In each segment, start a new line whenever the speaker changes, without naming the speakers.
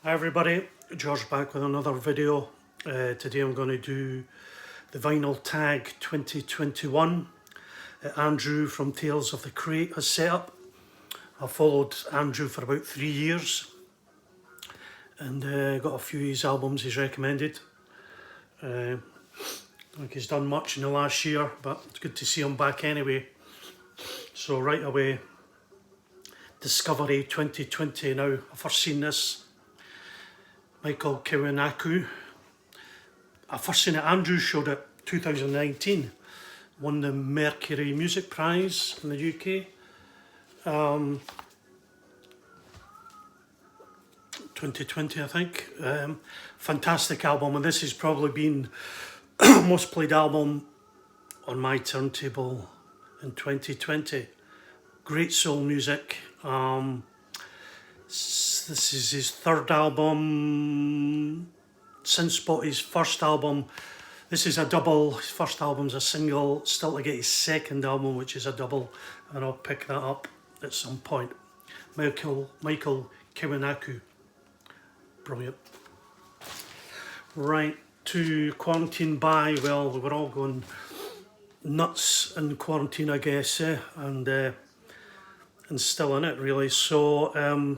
Hi everybody, George back with another video. Today I'm going to do the Vinyl Tag 2021 that Andrew from Tales of the Crate has set up. I followed Andrew for about 3 years and got a few of his albums he's recommended. I don't think he's done much in the last year, but it's good to see him back anyway. So right away, Discovery 2020 now. I've first seen this. Michael Kewinaku. I first seen it, Andrew showed it 2019, won the Mercury Music Prize in the UK. 2020 I think. Fantastic album, and this has probably been most played album on my turntable in 2020. Great soul music. This is his third album since his first album. This is a double. His first album's a single, still to get his second album, which is a double, and I'll pick that up at some point. Michael Kewinaku. Brilliant. Right, to Quarantine By. Well, we were all going nuts in quarantine, I guess, and still in it really. So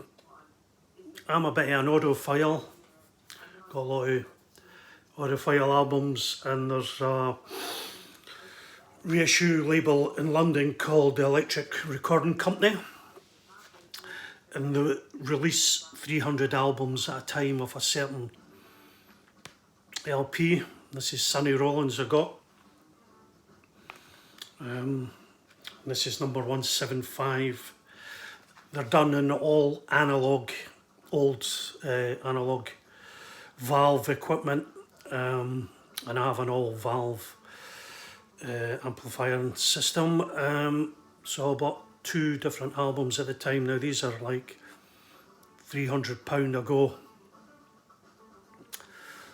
I'm a bit of an audiophile. Got a lot of audiophile albums, and there's a reissue label in London called the Eclectic Recording Company, and they release 300 albums at a time of a certain LP. This is Sonny Rollins I got. This is number 175. They're done in all analog, old analog valve equipment, and I have an all valve amplifier system. So I bought 2 different albums at the time. Now these are like £300 ago.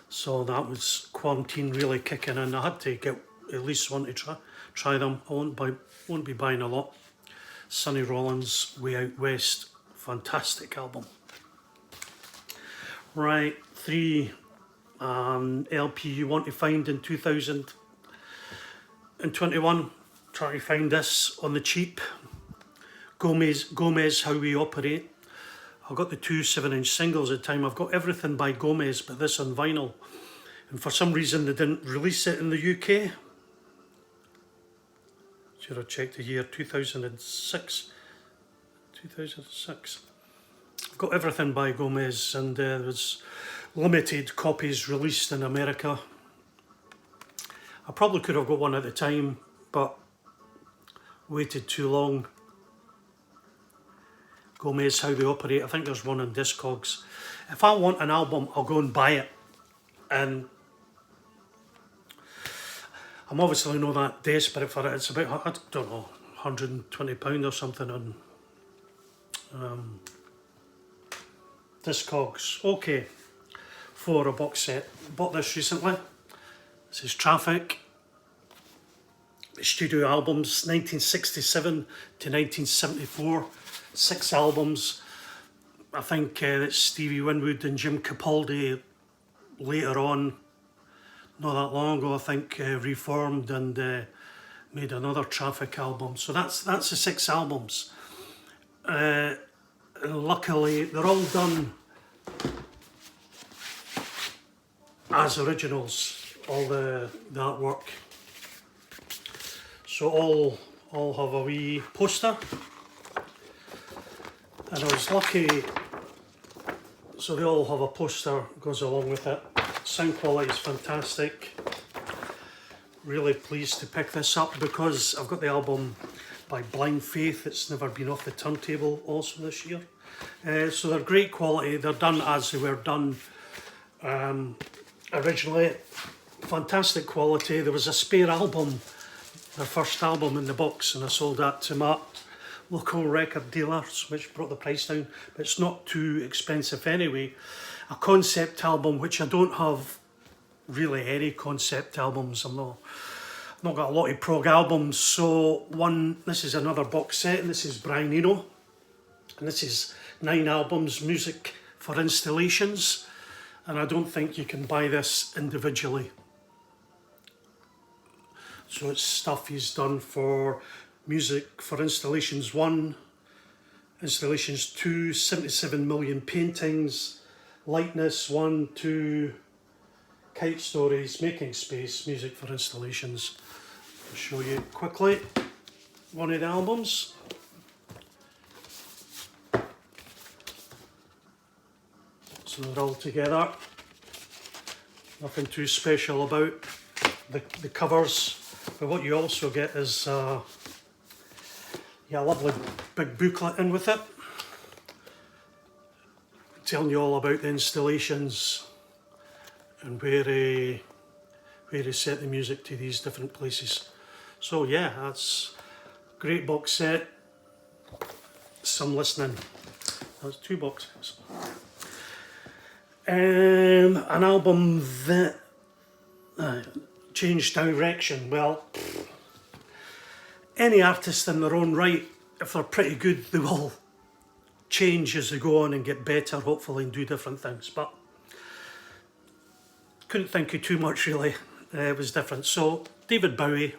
So that was quarantine really kicking in. I had to get at least one to try them. I won't be buying a lot. Sonny Rollins, Way Out West, fantastic album. Right, 3 LP you want to find in 2021. Try to find this on the cheap. Gomez, How We Operate. I got the 2 7-inch singles at the time. I've got everything by Gomez, but this on vinyl. And for some reason they didn't release it in the UK. Should have checked the year, 2006. 2006. I've got everything by Gomez, and there was limited copies released in America. I probably could have got one at the time, but waited too long. Gomez, How They Operate. I think there's one on Discogs. If I want an album, I'll go and buy it. And I'm obviously not that desperate for it. It's about, I don't know, £120 or something on Discogs. Okay, for a box set. Bought this recently. This is Traffic. Studio albums, 1967 to 1974. 6 albums. I think that Stevie Winwood and Jim Capaldi later on, not that long ago, I think reformed and made another Traffic album. So that's the 6 albums. And luckily they're all done as originals, all the artwork. So all have a wee poster. And I was lucky, so they all have a poster goes along with it. Sound quality is fantastic. Really pleased to pick this up because I've got the album by Blind Faith. It's never been off the turntable also this year. So they're great quality. They're done as they were done originally. Fantastic quality. There was a spare album, their first album in the box, and I sold that to my local record dealers, which brought the price down, but it's not too expensive anyway. A concept album, which I don't have really any concept albums. I've not got a lot of prog albums. So this is another box set, and this is Brian Eno, and this is 9 albums, music for installations, and I don't think you can buy this individually. So it's stuff he's done for music for installations 1, installations 2, 77 million paintings, lightness 1, 2, kite stories, making space, music for installations. I'll show you quickly one of the albums. So they're all together. Nothing too special about the covers. But what you also get is a lovely big booklet in with it, telling you all about the installations and where he set the music to these different places. So yeah, that's a great box set. Some listening. That's 2 boxes. An album that changed direction. Well, any artist in their own right, if they're pretty good, they will change as they go on and get better, hopefully, and do different things. But couldn't think of too much really. It was different. So David Bowie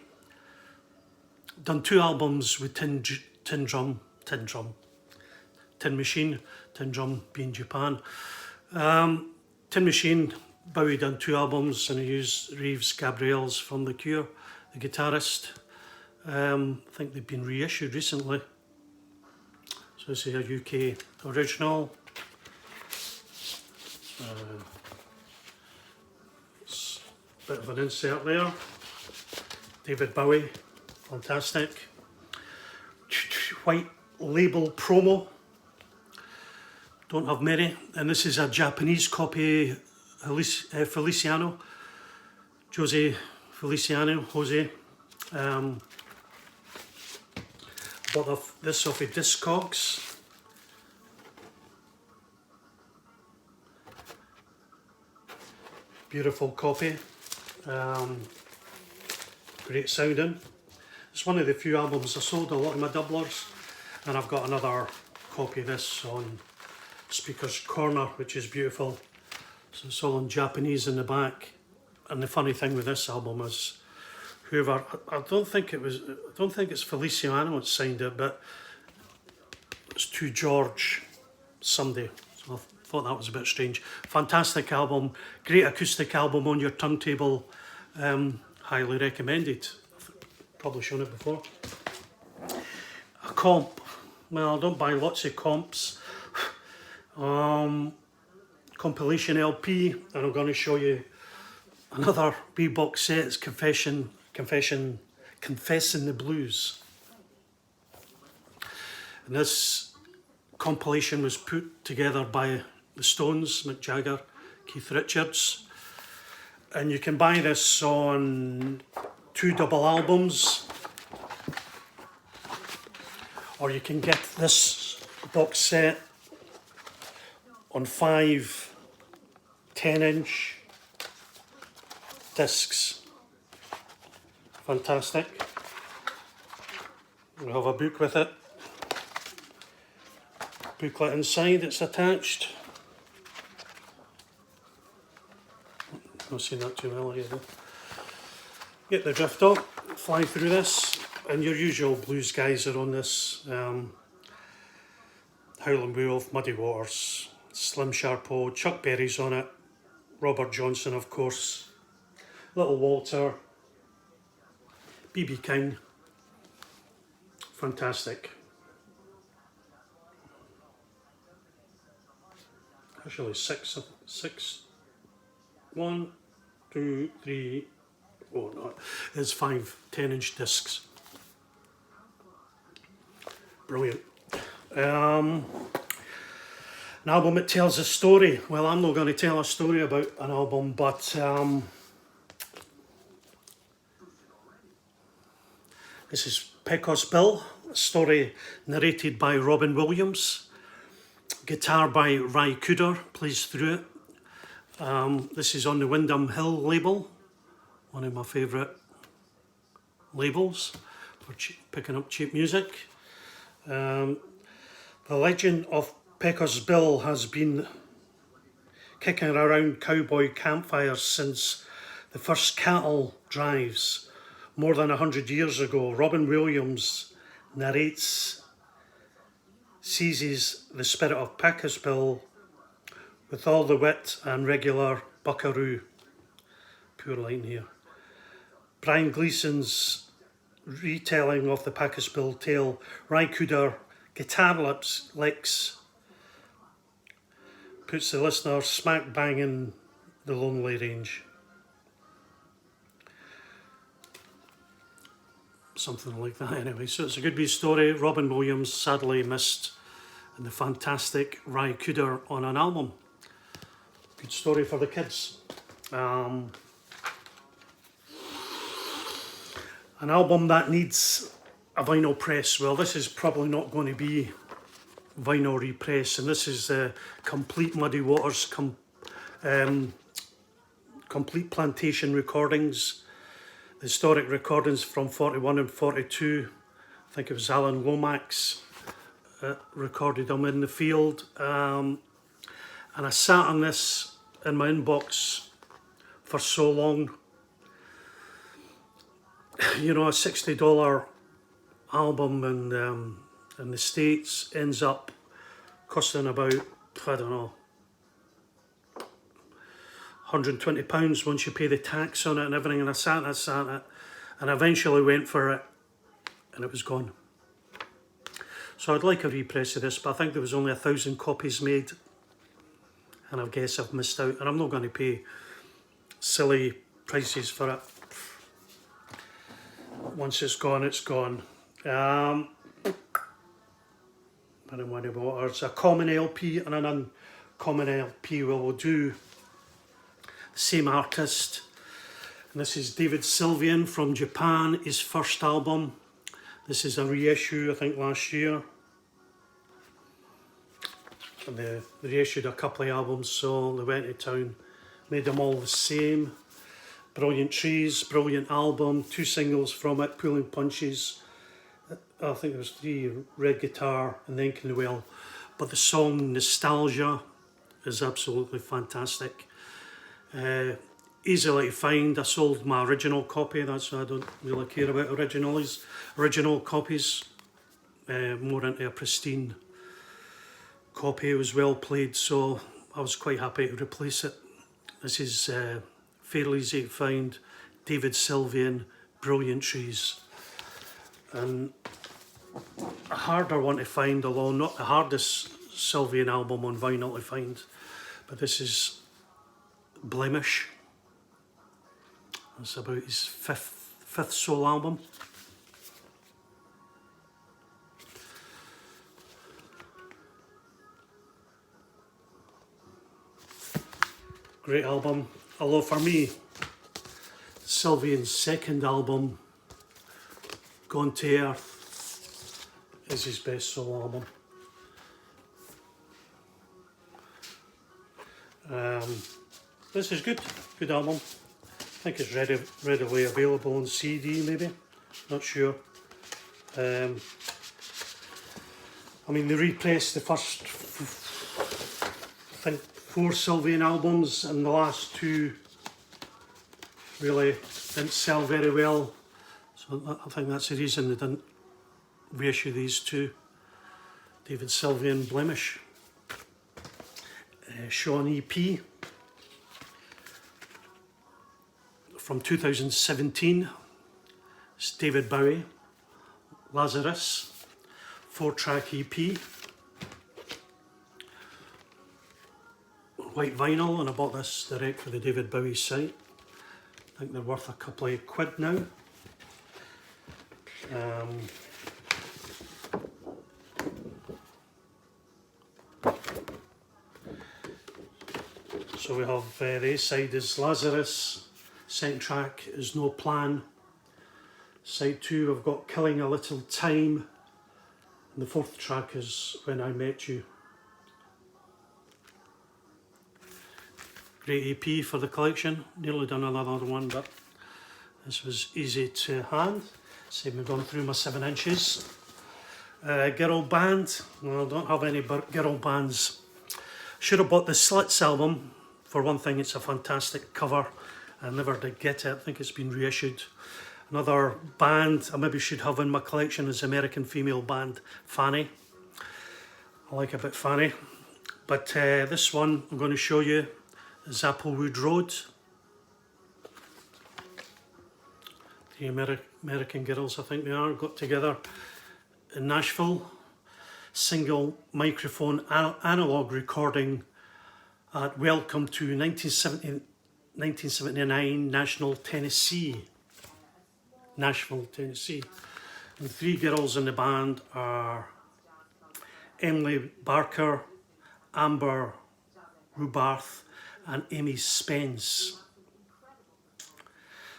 done 2 albums with Tin Machine, Tin Drum being Japan. Tin Machine, Bowie done 2 albums, and he used Reeves Gabriels from The Cure, the guitarist. I think they've been reissued recently. So this is a UK original. It's a bit of an insert there. David Bowie, fantastic. White label promo. Don't have many. And this is a Japanese copy, Feliciano. Jose Feliciano, Jose. Bought this off of Discogs. Beautiful copy. Great sounding. It's one of the few albums I sold a lot of my doublers, and I've got another copy of this on Speaker's Corner, which is beautiful. So it's all in Japanese in the back. And the funny thing with this album is, whoever, I don't think it's Feliciano that signed it, but it's to George somebody. So I thought that was a bit strange. Fantastic album, great acoustic album on your turntable. Highly recommended. I've probably shown it before. A comp. Well, I don't buy lots of comps. Compilation LP, and I'm going to show you another B box set. It's Confessing the Blues. And this compilation was put together by the Stones, Mick Jagger, Keith Richards. And you can buy this on 2 double albums, or you can get this box set on 5 10-inch discs. Fantastic. We have a book with it. Booklet inside, it's attached. Not seen that too well either. Get the drift up, fly through this, and your usual blues guys are on this. Howlin' Wolf, Muddy Waters, Slim Sharpo, Chuck Berry's on it, Robert Johnson, of course, Little Walter, B.B. King. Fantastic. Actually 6, 1, 2, 3, 4, no, it's 5 10-inch discs. Brilliant. An album that tells a story. Well, I'm not going to tell a story about an album, but this is Pecos Bill, a story narrated by Robin Williams, guitar by Ry Cooder, plays through it. This is on the Windham Hill label, one of my favourite labels for picking up cheap music. The legend of Pecos Bill has been kicking around cowboy campfires since the first cattle drives more than 100 years ago. Robin Williams narrates, seizes the spirit of Pachelbel with all the wit and regular buckaroo. Poor line here. Brian Gleeson's retelling of the Pachelbel tale, Ry Cooder guitar licks, puts the listener smack bang in the lonely range. Something like that anyway. So it's a good wee story. Robin Williams sadly missed, and the fantastic Ry Cooder on an album. Good story for the kids. An album that needs a vinyl press. Well, this is probably not going to be vinyl repress, and this is Complete Muddy Waters, Complete Plantation recordings, historic recordings from 41 and 42. I think it was Alan Lomax recorded them in the field, and I sat on this in my inbox for so long. You know, a $60 album in the States ends up costing about, I don't know, £120 once you pay the tax on it and everything. And I sat it, and I eventually went for it, and it was gone. So I'd like a repress of this, but I think there was only 1,000 copies made, and I guess I've missed out, and I'm not going to pay silly prices for it. Once it's gone, it's gone. Muddy Waters, a common LP and an uncommon LP. Well, we'll do the same artist, and this is David Sylvian from Japan, his first album. This is a reissue, I think, last year. And they reissued a couple of albums, so they went to town, made them all the same. Brilliant Trees, brilliant album, 2 singles from it, Pulling Punches. I think there was 3, Red Guitar and Then Can the Well. But the song Nostalgia is absolutely fantastic. Easily to find. I sold my original copy, that's why I don't really care about original copies. More into a pristine copy. It was well played, so I was quite happy to replace it. This is fairly easy to find. David Sylvian, Brilliant Trees. And a harder one to find, although not the hardest Sylvian album on vinyl to find, but this is Blemish. It's about his fifth solo album. Great album, although for me, Sylvian's second album, Gone to Earth, is his best solo album. This is good album. I think it's readily available on CD, maybe, not sure. I mean, they repressed the first, I think, 4 Sylvian albums, and the last 2 really didn't sell very well. So I think that's the reason they didn't reissue these 2. David Sylvian, Blemish. Sean EP from 2017. It's David Bowie, Lazarus, 4-track EP. White vinyl, and I bought this direct for the David Bowie site. I think they're worth a couple of quid now. So we have the A side is Lazarus, second track is No Plan, side 2 I've got Killing a Little Time, and the 4th track is When I Met You. Great EP for the collection, nearly done another one, but this was easy to hand. See, we've gone through my 7 inches. Girl band, well, I don't have any girl bands. Should have bought the Slits album, For one thing, it's a fantastic cover. I never did get it. I think it's been reissued. Another band I maybe should have in my collection is American female band Fanny. I like a bit Fanny. But this one I'm going to show you is Applewood Road. The American girls, I think they are, got together in Nashville. Single microphone analog recording at Welcome to 1979 Nashville, Tennessee. And the three girls in the band are Emily Barker, Amber Rubarth and Amy Spence.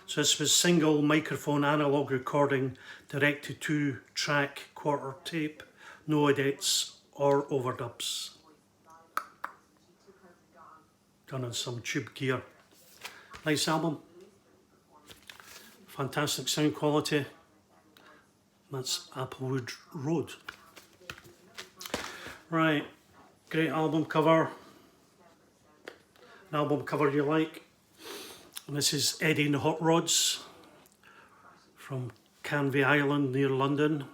So this was single microphone analog recording, direct-to-2 track quarter tape, no edits or overdubs. Done on some tube gear. Nice album. Fantastic sound quality. That's Applewood Road. Right, great album cover. An album cover you like. And this is Eddie and the Hot Rods from Canvey Island near London.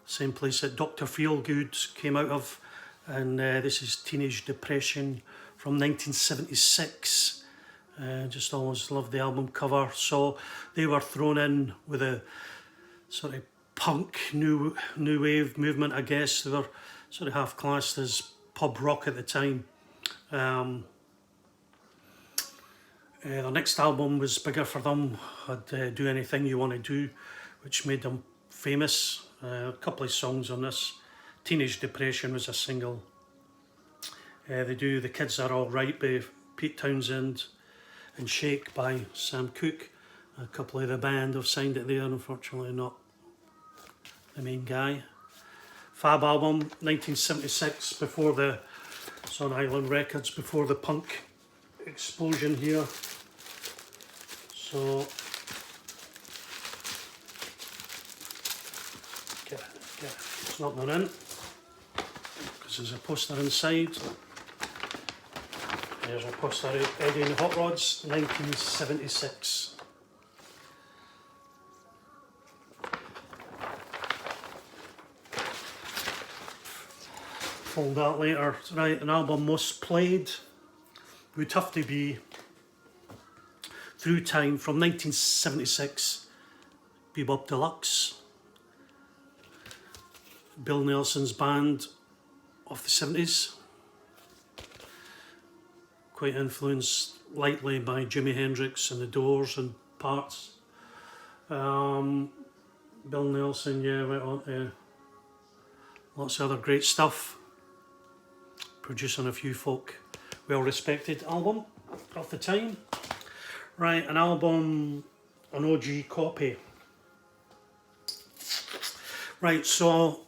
Same place that Dr. Feelgood came out of. And this is Teenage Depression from 1976. Just always loved the album cover. So they were thrown in with a sort of punk new wave movement, I guess. They were sort of half classed as pub rock at the time. The next album was bigger for them, had Do Anything You Want to Do, which made them famous. A couple of songs on this. Teenage Depression was a single. They do The Kids Are Alright by Pete Townsend and Shake by Sam Cooke. A couple of the band have signed it there, unfortunately not the main guy. Fab album, 1976, before the, it's on Island Records, before the punk explosion here. So, it's not gone in, because there's a poster inside. There's a poster of Eddie and the Hot Rods, 1976. Fold that later. Right, an album most played would have to be Through Time from 1976, Bebop Deluxe. Bill Nelson's band of the 70s. Quite influenced lightly by Jimi Hendrix and the Doors and parts. Bill Nelson, yeah, went on to lots of other great stuff. Producing a few folk well-respected album of the time. Right, an album, an OG copy. Right, so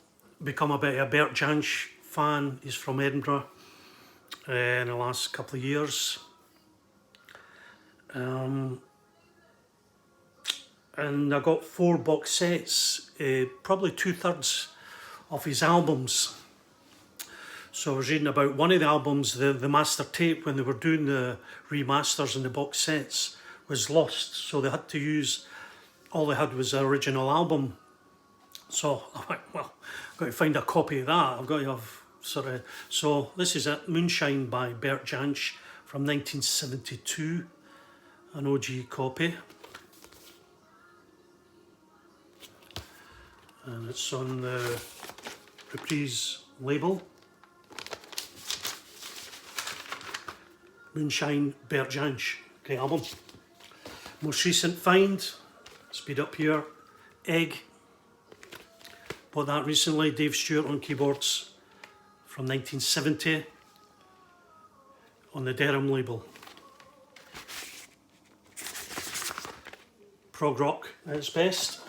become a bit of a Bert Jansch fan. He's from Edinburgh in the last couple of years. And I got 4 box sets, probably 2/3 of his albums. So I was reading about one of the albums, the master tape, when they were doing the remasters and the box sets, was lost. So they had to use, all they had was the original album. So I went, well, I've got to find a copy of that. I've got to have sort of, so this is it, Moonshine by Bert Jansch from 1972, an OG copy. And it's on the Reprise label. Moonshine, Bert Jansch, great album. Most recent find, speed up here, Egg. Bought that recently, Dave Stewart on keyboards from 1970 on the Durham label. Prog rock at its best.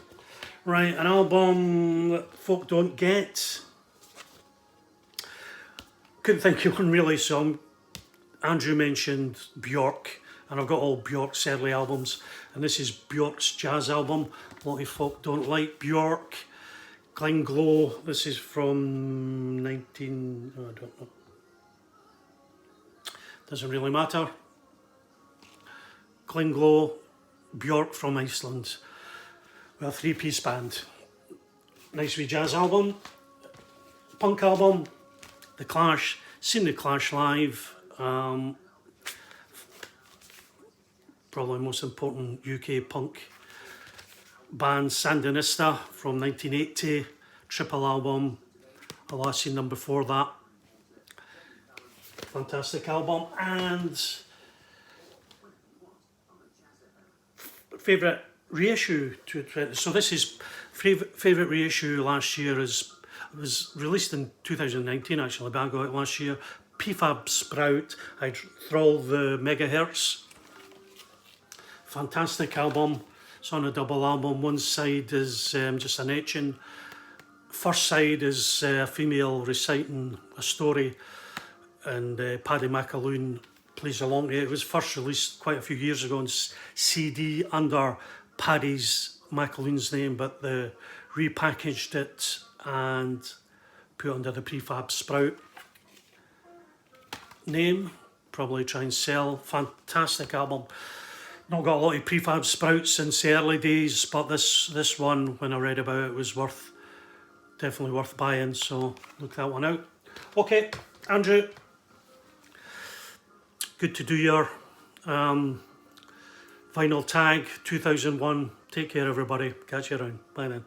Right, an album that folk don't get. Couldn't think of one really, so Andrew mentioned Bjork, and I've got all Bjork's early albums, and this is Bjork's jazz album. A lot of folk don't like Bjork. Glen Glow, this is from doesn't really matter. Klinglo, Bjork from Iceland, with a three-piece band. Nice wee jazz album, punk album. The Clash, seen the Clash live. Probably most important UK punk band, Sandinista from 1980, triple album. I've last seen them before that. Fantastic album. And favourite reissue so this is favourite reissue last year it was released in 2019 actually, but I got it last year. Prefab Sprout, I Thrall the Megahertz. Fantastic album. It's on a double album. One side is just an etching. First side is a female reciting a story, and Paddy McAloon plays along to it. It was first released quite a few years ago on CD under Paddy's McAloon's name, but they repackaged it and put it under the Prefab Sprout name. Probably try and sell. Fantastic album. Not got a lot of Prefab Sprouts since the early days, but this one, when I read about it, was definitely worth buying, so look that one out. Okay, Andrew, good to do your vinyl tag 2001. Take care everybody, catch you around, bye then.